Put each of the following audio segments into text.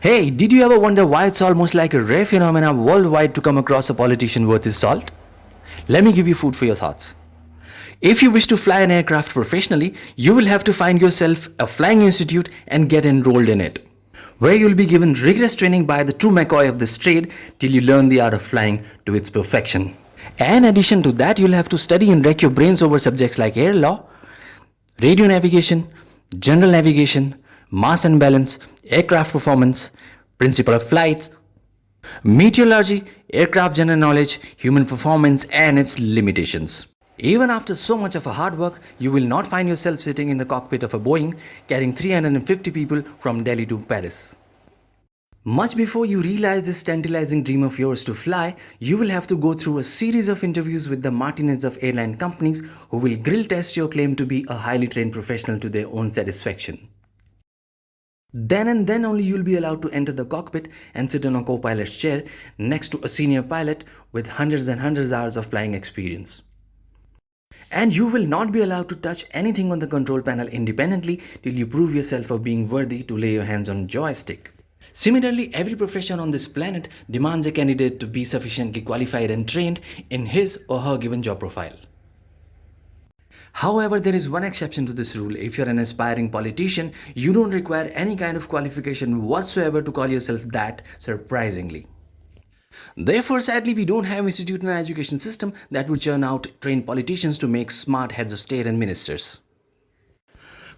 Hey, did you ever wonder why it's almost like a rare phenomenon worldwide to come across a politician worth his salt? Let me give you food for your thoughts. If you wish to fly an aircraft professionally, you will have to find yourself a flying institute and get enrolled in it, where you'll be given rigorous training by the true McCoy of this trade till you learn the art of flying to its perfection. In addition to that, you'll have to study and wreck your brains over subjects like air law, radio navigation, general navigation, mass and balance, aircraft performance, principle of flights, meteorology, aircraft general knowledge, human performance, and its limitations. Even after so much of a hard work, you will not find yourself sitting in the cockpit of a Boeing carrying 350 people from Delhi to Paris. Much before you realize this tantalizing dream of yours to fly, you will have to go through a series of interviews with the martinets of airline companies who will grill test your claim to be a highly trained professional to their own satisfaction. Then and then only you'll be allowed to enter the cockpit and sit in a co-pilot's chair next to a senior pilot with hundreds and hundreds hours of flying experience. And you will not be allowed to touch anything on the control panel independently till you prove yourself of being worthy to lay your hands on a joystick. Similarly, every profession on this planet demands a candidate to be sufficiently qualified and trained in his or her given job profile. However, there is one exception to this rule. If you're an aspiring politician, you don't require any kind of qualification whatsoever to call yourself that, surprisingly. Therefore, sadly, we don't have institute and education system that would churn out trained politicians to make smart heads of state and ministers.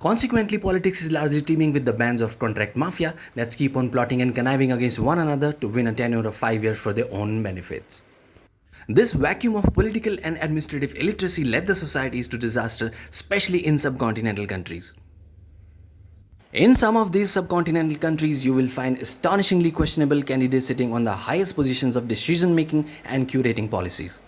Consequently, politics is largely teeming with the bands of contract mafia that keep on plotting and conniving against one another to win a tenure of 5 years for their own benefits. This vacuum of political and administrative illiteracy led the societies to disaster, especially in subcontinental countries. In some of these subcontinental countries, you will find astonishingly questionable candidates sitting on the highest positions of decision making and curating policies.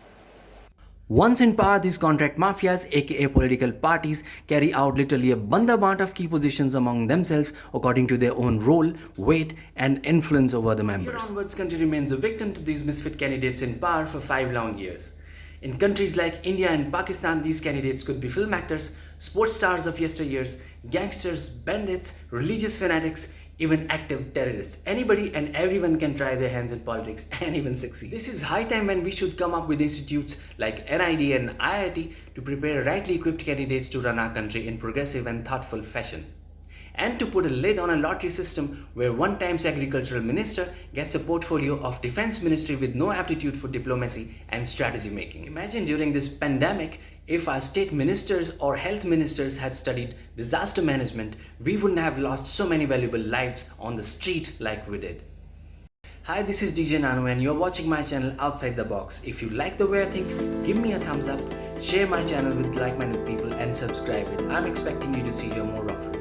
Once in power, these contract mafias, aka political parties, carry out literally a bandabant of key positions among themselves according to their own role, weight, and influence over the members. Here onwards, country remains a victim to these misfit candidates in power for 5 long years. In countries like India and Pakistan, these candidates could be film actors, sports stars of yesteryears, gangsters, bandits, religious fanatics, even active terrorists. Anybody and everyone can try their hands in politics and even succeed. This is high time when we should come up with institutes like NID and IIT to prepare rightly equipped candidates to run our country in progressive and thoughtful fashion. And to put a lid on a lottery system where one times agricultural minister gets a portfolio of defense ministry with no aptitude for diplomacy and strategy making. Imagine during this pandemic, if our state ministers or health ministers had studied disaster management, we wouldn't have lost so many valuable lives on the street like we did. Hi, this is DJ Nano and you're watching my channel Outside the Box. If you like the way I think, give me a thumbs up, share my channel with like-minded people and subscribe it. I'm expecting you to see here more often.